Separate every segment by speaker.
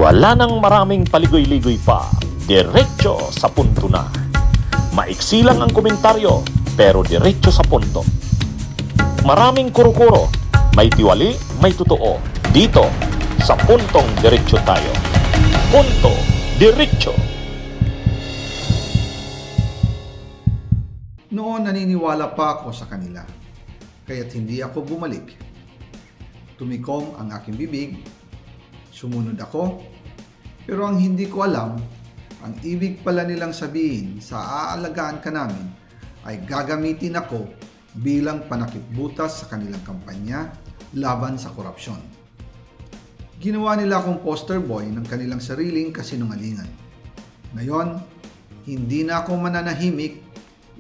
Speaker 1: Wala nang maraming paligoy-ligoy pa, diretso sa punto na. Maiksi lang ang komentaryo, pero diretso sa punto. Maraming kuro-kuro, may tiwali, may totoo. Dito, sa Puntong Diretso tayo. Punto Diretso.
Speaker 2: Noon naniniwala pa ako sa kanila, kaya't hindi ako bumalik. Tumikom ang aking bibig, sumunod ako, pero ang hindi ko alam, ang ibig pala nilang sabihin sa aalagaan ka namin ay gagamitin ako bilang panakipbutas sa kanilang kampanya laban sa korupsyon. Ginawa nila akong poster boy ng kanilang sariling kasinungalingan. Ngayon, hindi na ako mananahimik,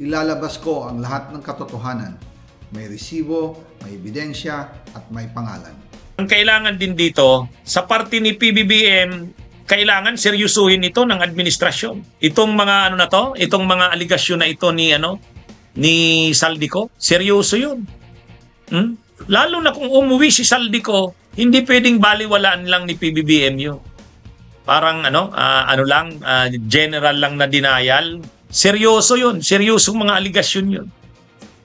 Speaker 2: ilalabas ko ang lahat ng katotohanan. May resibo, may ebidensya, at may pangalan.
Speaker 3: Ang kailangan din dito, sa parte ni PBBM, kailangan seryosuhin ito ng administrasyon. Itong mga ano na to, itong mga aligasyon na ito ni Saldico, seryoso 'yun. Lalo na kung umuwi si Saldico, hindi pwedeng baliwalaan lang ni PBBM 'yun. Parang general lang na denial. Seryoso 'yun, seryosong mga aligasyon 'yun.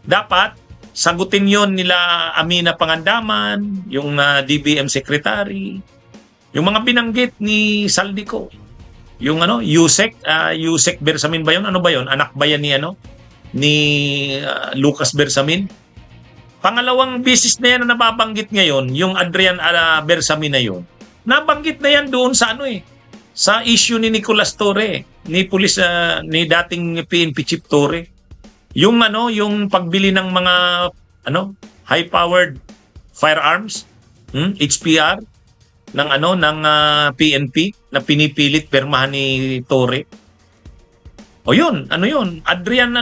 Speaker 3: Dapat sagutin yon nila Amina Pangandaman, yung DBM Secretary, yung mga binanggit ni Saldico, yung Yusek Bersamin ba yun? Ano ba yun? Anak ba yan ni Lucas Bersamin? Pangalawang bisis na yan na nababanggit ngayon, yung Adrian Bersamin na yun. Nabanggit na yan doon sa sa issue ni Nicolas Torre, ni dating PNP Chief Torre. Yung pagbili ng mga high-powered firearms, HPR ng PNP na pinipilit permahan ni Torre. O yun, Adrian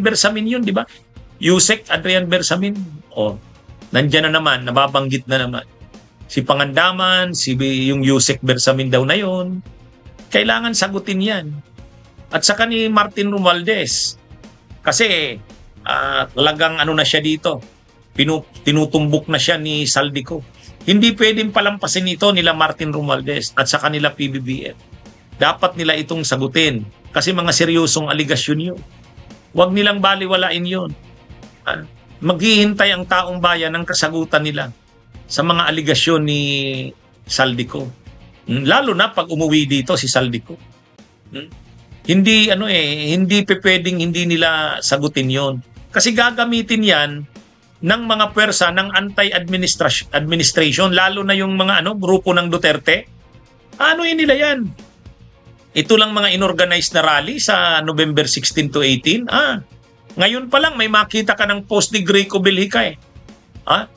Speaker 3: Bersamin yun, di ba? Yusek Adrian Bersamin. O, nandiyan na naman, nababanggit na naman. Si Pangandaman, yung Yusek Bersamin daw na yun. Kailangan sagutin yan. At saka ni Martin Romualdez. Kasi talagang na siya dito. Tinutumbok na siya ni Saldico. Hindi pwedeng palampasin ito nila Martin Romualdez at sa kanila PBBM. Dapat nila itong sagutin kasi mga seryosong aligasyon yun. Huwag nilang baliwalain yun. Maghihintay ang taong bayan ng kasagutan nila sa mga aligasyon ni Saldico. Lalo na pag umuwi dito si Saldico. Hindi pwedeng hindi nila sagutin 'yon. Kasi gagamitin 'yan ng mga pwersa ng anti-administration lalo na yung mga grupo ng Duterte. Nila 'yan? Ito lang mga inorganize na rally sa November 16 to 18. Ngayon pa lang may makita ka ng post ni Greco Bellica .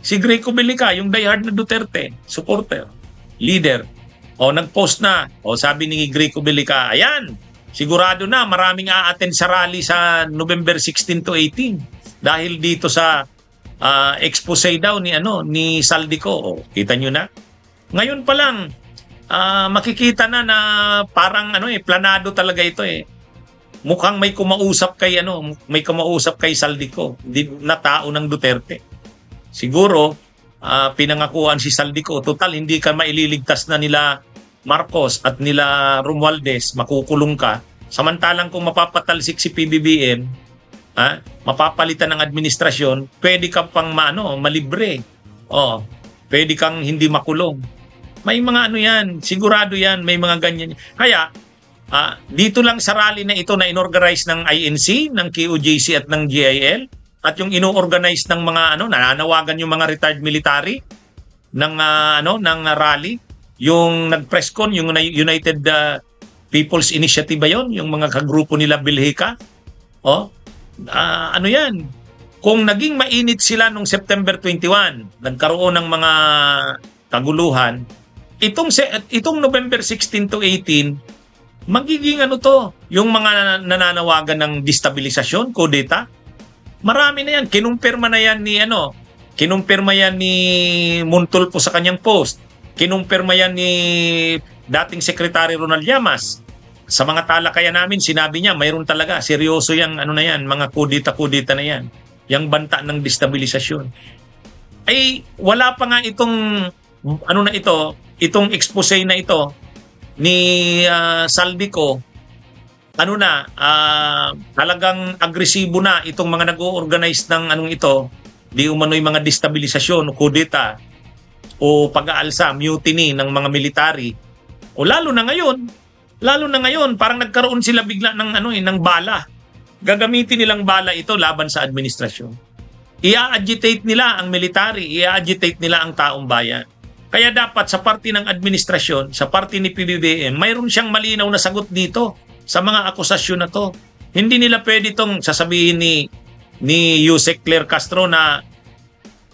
Speaker 3: Si Greco Bellica, yung diehard na Duterte supporter, leader. Nag-post na. Sabi ni Greco Bellica, ayan, sigurado na maraming a-attend sa rally sa November 16 to 18 dahil dito sa expose daw ni Saldico. Kita nyo na. Ngayon pa lang makikita na parang planado talaga ito . Mukhang may kumausap kay Saldico, na tao ng Duterte. Siguro pinangakuan si Saldico, total hindi ka maililigtas na nila Marcos at nila Romualdez, makukulong ka. Samantalang kung mapapatalsik si PBBM, mapapalitan ng administrasyon, pwede kang pang malibre. Pwede kang hindi makulong. May mga yan, sigurado yan, may mga ganyan. Kaya, dito lang sa rally na ito na inorganize ng INC, ng QJC at ng GIL, at yung ino-organize ng mga nananawagan yung mga retired military ng rally, yung nag-presscon, yung United People's Initiative ba yun? Yung mga kagrupo nila Bellica. Yan? Kung naging mainit sila nung September 21, nagkaroon ng mga kaguluhan, itong November 16 to 18, magiging yung mga nananawagan ng destabilisasyon, kudeta. Marami na yan. Kinumpirma na yan kinumpirma yan ni Montulfo sa kanyang post. Kinumpirma yan ni dating Secretary Ronald Llamas. Sa mga talakayan namin, sinabi niya, mayroon talaga, seryoso yung mga kudita-kudita na yan. Yung banta ng destabilisasyon. Ay, wala pa nga itong, itong expose na ito, ni Saldico, ano na, talagang agresibo na itong mga nag-o-organize ng anong ito, di umano'y mga destabilisasyon o kudeta o pag-aalsa, mutiny ng mga military. O lalo na ngayon, parang nagkaroon sila bigla ng ng bala. Gagamitin nilang bala ito laban sa administrasyon. Ia-agitate nila ang military, ia-agitate nila ang taong bayan. Kaya dapat sa parte ng administrasyon, sa parte ni PBBM, mayroon siyang malinaw na sagot dito sa mga akusasyon na to. Hindi nila pwede itong sasabihin ni Yusek Claire Castro na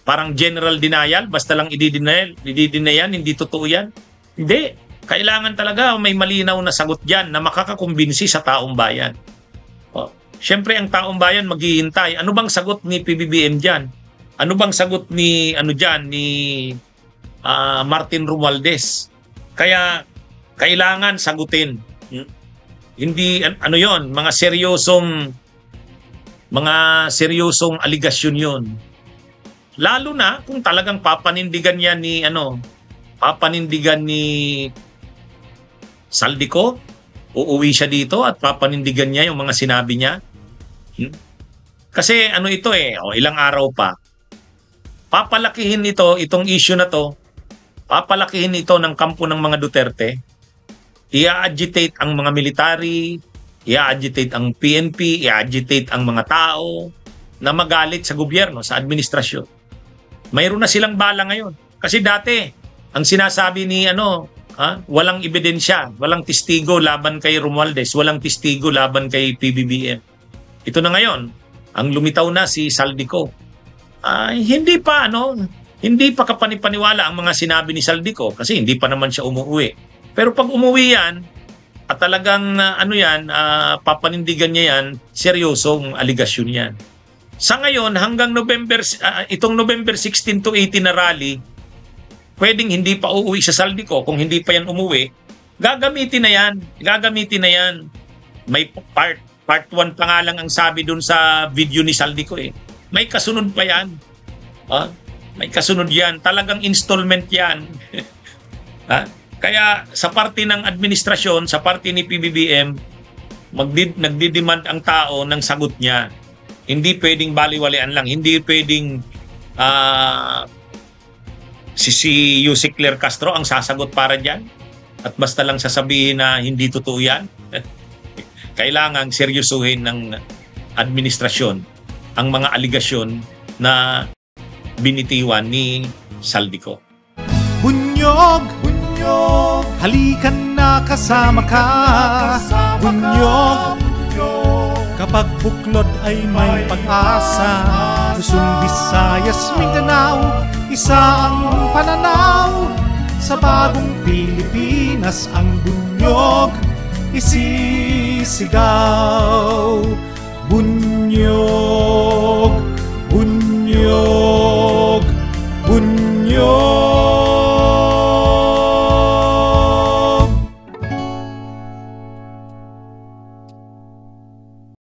Speaker 3: parang general denial, basta lang i-deny, hindi totoo yan. Hindi. Kailangan talaga may malinaw na sagot dyan na makakakumbinsi sa taong bayan. Siyempre ang taong bayan maghihintay. Ano bang sagot ni PBBM dyan? Ano bang sagot ni Martin Romualdez? Kaya kailangan sagutin. Hindi mga seryosong aligasyon 'yon. Lalo na kung talagang papanindigan ni Saldico, uuwi siya dito at papanindigan niya yung mga sinabi niya. Kasi ilang araw pa. Papalakihin itong issue na to, papalakihin ito ng kampo ng mga Duterte. Ia-agitate ang mga military, ia-agitate ang PNP, ia-agitate ang mga tao na magalit sa gobyerno, sa administrasyon. Mayroon na silang bala ngayon. Kasi dati, ang sinasabi ni walang ebidensya, walang testigo laban kay Romualdez, walang testigo laban kay PBBM. Ito na ngayon, ang lumitaw na si Saldico. Hindi pa kapanipaniwala ang mga sinabi ni Saldico kasi hindi pa naman siya umuwi. Pero pag umuwi yan, at talagang papanindigan niya yan, seryosong aligasyon yan. Sa ngayon, hanggang itong November 16 to 18 na rally, pwedeng hindi pa uuwi sa Saldico kung hindi pa yan umuwi. Gagamitin na yan. May part 1 pa nga lang ang sabi dun sa video ni Saldico eh. May kasunod pa yan. May kasunod yan. Talagang installment yan. Kaya sa parte ng administrasyon, sa parte ni PBBM, nagdidemand ang tao ng sagot niya. Hindi pwedeng baliwalian lang. Hindi pwedeng si Yusek Claire Castro ang sasagot para dyan. At basta lang sasabihin na hindi totoo yan. Kailangang seryosuhin ng administrasyon ang mga aligasyon na binitiwan ni Saldico.
Speaker 4: Bunyog, halikan na kasama ka. Bunyog, kapag buklod ay may pag-asa. Luzon, Visayas, Mindanao, isa ang pananaw. Sa bagong Pilipinas ang bunyog isisigaw. Bunyog, bunyog.